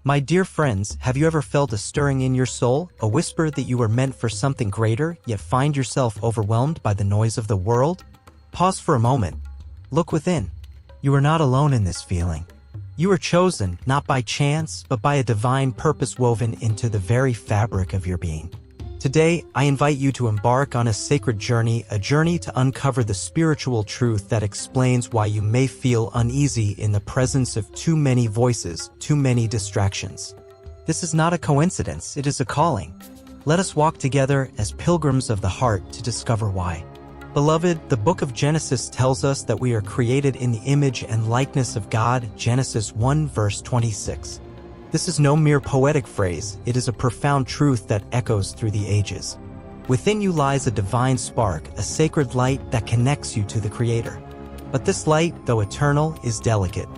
My dear friends, have you ever felt a stirring in your soul, a whisper that you were meant for something greater, yet find yourself overwhelmed by the noise of the world? Pause for a moment. Look within. You are not alone in this feeling. You are chosen, not by chance, but by a divine purpose woven into the very fabric of your being. Today, I invite you to embark on a sacred journey, a journey to uncover the spiritual truth that explains why you may feel uneasy in the presence of too many voices, too many distractions. This is not a coincidence, it is a calling. Let us walk together as pilgrims of the heart to discover why. Beloved, the book of Genesis tells us that we are created in the image and likeness of God, Genesis 1 verse 26. This is no mere poetic phrase, it is a profound truth that echoes through the ages. Within you lies a divine spark, a sacred light that connects you to the Creator. But this light, though eternal, is delicate.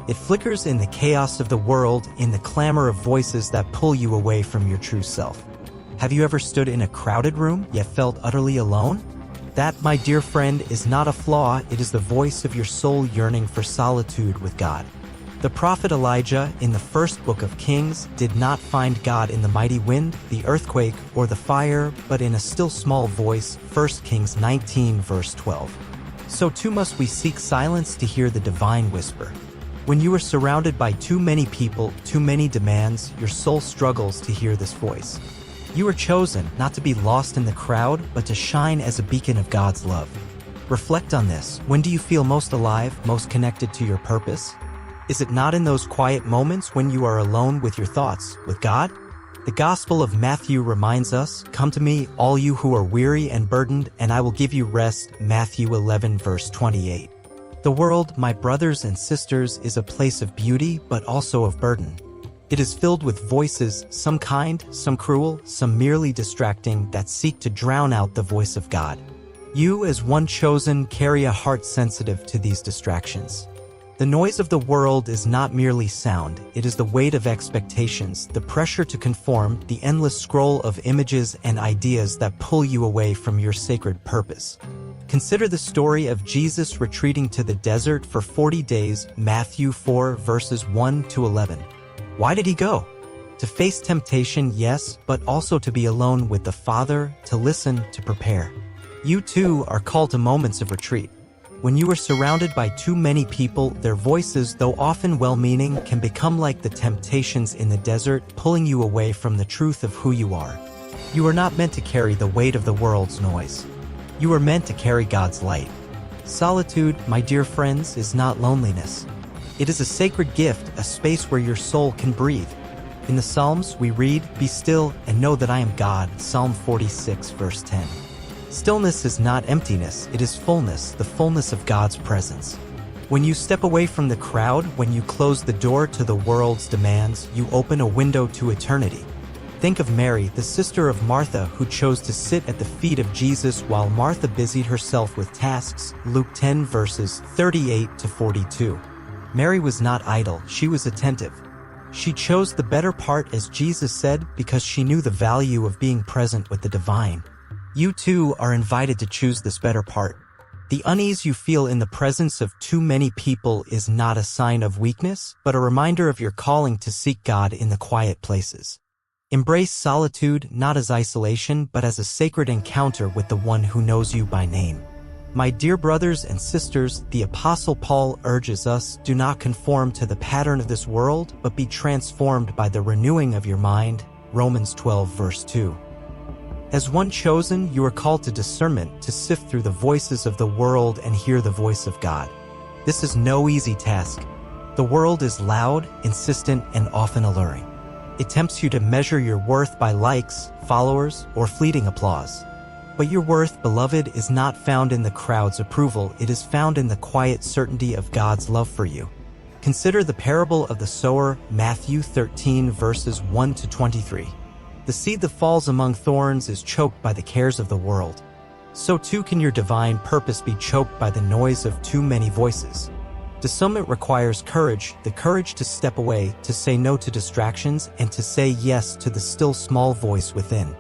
It flickers in the chaos of the world, in the clamor of voices that pull you away from your true self. Have you ever stood in a crowded room, yet felt utterly alone? That, my dear friend, is not a flaw, it is the voice of your soul yearning for solitude with God. The prophet Elijah, in the first book of Kings, did not find God in the mighty wind, the earthquake, or the fire, but in a still small voice, 1 Kings 19 verse 12. So too must we seek silence to hear the divine whisper. When you are surrounded by too many people, too many demands, your soul struggles to hear this voice. You are chosen not to be lost in the crowd, but to shine as a beacon of God's love. Reflect on this. When do you feel most alive, most connected to your purpose? Is it not in those quiet moments when you are alone with your thoughts, with God? The Gospel of Matthew reminds us, "Come to me, all you who are weary and burdened, and I will give you rest," Matthew 11 verse 28. The world, my brothers and sisters, is a place of beauty, but also of burden. It is filled with voices, some kind, some cruel, some merely distracting, that seek to drown out the voice of God. You, as one chosen, carry a heart sensitive to these distractions. The noise of the world is not merely sound, it is the weight of expectations, the pressure to conform, the endless scroll of images and ideas that pull you away from your sacred purpose. Consider the story of Jesus retreating to the desert for 40 days, Matthew 4 verses 1 to 11. Why did he go? To face temptation, yes, but also to be alone with the Father, to listen, to prepare. You too are called to moments of retreat. When you are surrounded by too many people, their voices, though often well-meaning, can become like the temptations in the desert, pulling you away from the truth of who you are. You are not meant to carry the weight of the world's noise. You are meant to carry God's light. Solitude, my dear friends, is not loneliness. It is a sacred gift, a space where your soul can breathe. In the Psalms, we read, "Be still and know that I am God," Psalm 46 verse 10. Stillness is not emptiness, it is fullness, the fullness of God's presence. When you step away from the crowd, when you close the door to the world's demands, you open a window to eternity. Think of Mary, the sister of Martha, who chose to sit at the feet of Jesus while Martha busied herself with tasks, Luke 10 verses 38 to 42. Mary was not idle, she was attentive. She chose the better part, as Jesus said, because she knew the value of being present with the divine. You too are invited to choose this better part. The unease you feel in the presence of too many people is not a sign of weakness, but a reminder of your calling to seek God in the quiet places. Embrace solitude not as isolation, but as a sacred encounter with the one who knows you by name. My dear brothers and sisters, the Apostle Paul urges us, do not conform to the pattern of this world, but be transformed by the renewing of your mind, Romans 12 verse 2. As one chosen, you are called to discernment, to sift through the voices of the world and hear the voice of God. This is no easy task. The world is loud, insistent, and often alluring. It tempts you to measure your worth by likes, followers, or fleeting applause. But your worth, beloved, is not found in the crowd's approval, it is found in the quiet certainty of God's love for you. Consider the parable of the sower, Matthew 13 verses 1 to 23. The seed that falls among thorns is choked by the cares of the world. So too can your divine purpose be choked by the noise of too many voices. Discernment requires courage, the courage to step away, to say no to distractions, and to say yes to the still small voice within.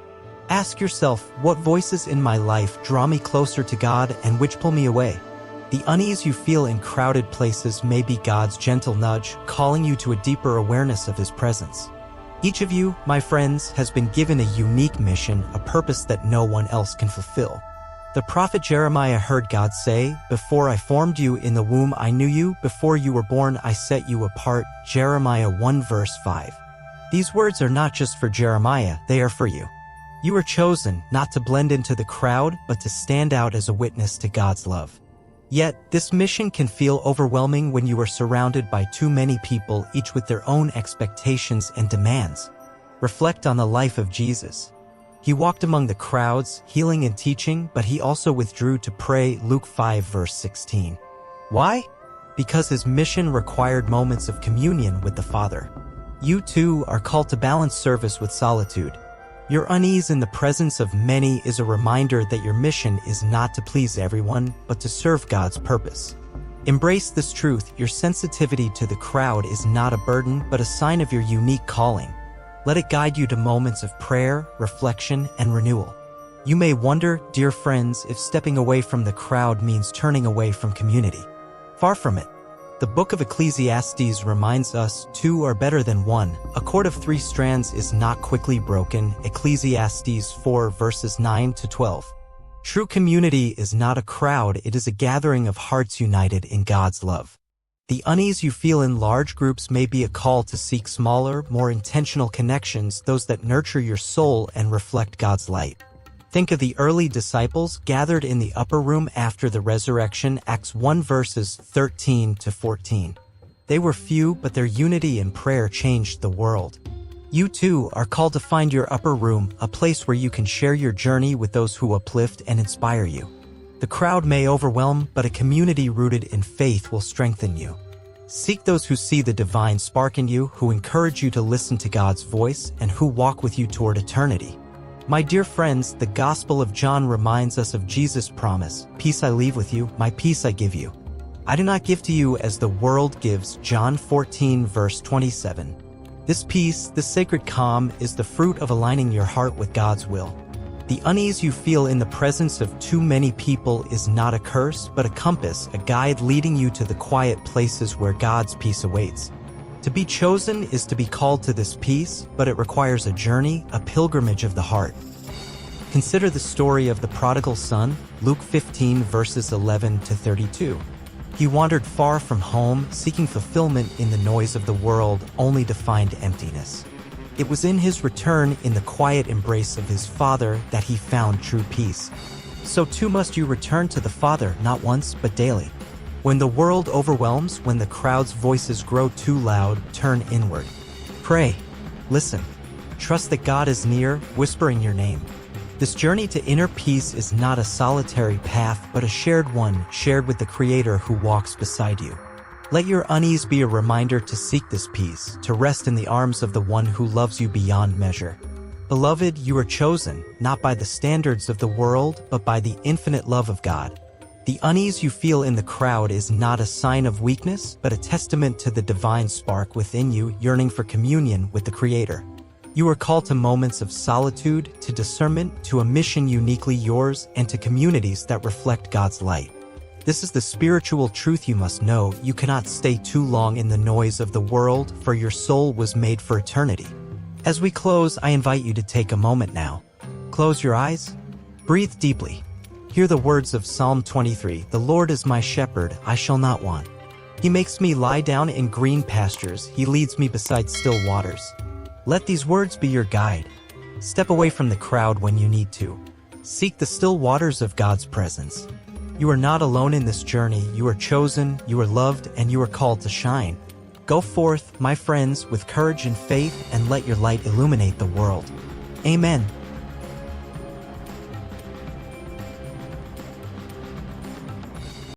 Ask yourself, what voices in my life draw me closer to God and which pull me away? The unease you feel in crowded places may be God's gentle nudge, calling you to a deeper awareness of His presence. Each of you, my friends, has been given a unique mission, a purpose that no one else can fulfill. The prophet Jeremiah heard God say, "Before I formed you in the womb I knew you, before you were born I set you apart." Jeremiah 1 verse 5. These words are not just for Jeremiah, they are for you. You are chosen not to blend into the crowd, but to stand out as a witness to God's love. Yet, this mission can feel overwhelming when you are surrounded by too many people, each with their own expectations and demands. Reflect on the life of Jesus. He walked among the crowds, healing and teaching, but he also withdrew to pray, Luke 5 verse 16. Why? Because his mission required moments of communion with the Father. You too are called to balance service with solitude. Your unease in the presence of many is a reminder that your mission is not to please everyone, but to serve God's purpose. Embrace this truth: your sensitivity to the crowd is not a burden, but a sign of your unique calling. Let it guide you to moments of prayer, reflection, and renewal. You may wonder, dear friends, if stepping away from the crowd means turning away from community. Far from it. The book of Ecclesiastes reminds us two are better than one. A cord of 3 strands is not quickly broken. Ecclesiastes 4 verses 9 to 12. True community is not a crowd, it is a gathering of hearts united in God's love. The unease you feel in large groups may be a call to seek smaller, more intentional connections, those that nurture your soul and reflect God's light. Think of the early disciples gathered in the upper room after the resurrection, Acts 1 verses 13 to 14. They were few, but their unity in prayer changed the world. You too are called to find your upper room, a place where you can share your journey with those who uplift and inspire you. The crowd may overwhelm, but a community rooted in faith will strengthen you. Seek those who see the divine spark in you, who encourage you to listen to God's voice, and who walk with you toward eternity. My dear friends, the Gospel of John reminds us of Jesus' promise, "Peace I leave with you, my peace I give you. I do not give to you as the world gives." John 14 verse 27. This peace, this sacred calm, is the fruit of aligning your heart with God's will. The unease you feel in the presence of too many people is not a curse, but a compass, a guide leading you to the quiet places where God's peace awaits. To be chosen is to be called to this peace, but it requires a journey, a pilgrimage of the heart. Consider the story of the prodigal son, Luke 15 verses 11 to 32. He wandered far from home, seeking fulfillment in the noise of the world, only to find emptiness. It was in his return, in the quiet embrace of his Father, that he found true peace. So too must you return to the Father, not once, but daily. When the world overwhelms, when the crowd's voices grow too loud, turn inward. Pray. Listen. Trust that God is near, whispering your name. This journey to inner peace is not a solitary path, but a shared one, shared with the Creator who walks beside you. Let your unease be a reminder to seek this peace, to rest in the arms of the one who loves you beyond measure. Beloved, you are chosen, not by the standards of the world, but by the infinite love of God. The unease you feel in the crowd is not a sign of weakness, but a testament to the divine spark within you, yearning for communion with the Creator. You are called to moments of solitude, to discernment, to a mission uniquely yours, and to communities that reflect God's light. This is the spiritual truth you must know: you cannot stay too long in the noise of the world, for your soul was made for eternity. As we close, I invite you to take a moment now. Close your eyes. Breathe deeply. Hear the words of Psalm 23, "The Lord is my shepherd, I shall not want. He makes me lie down in green pastures, he leads me beside still waters." Let these words be your guide. Step away from the crowd when you need to. Seek the still waters of God's presence. You are not alone in this journey. You are chosen, you are loved, and you are called to shine. Go forth, my friends, with courage and faith, and let your light illuminate the world. Amen.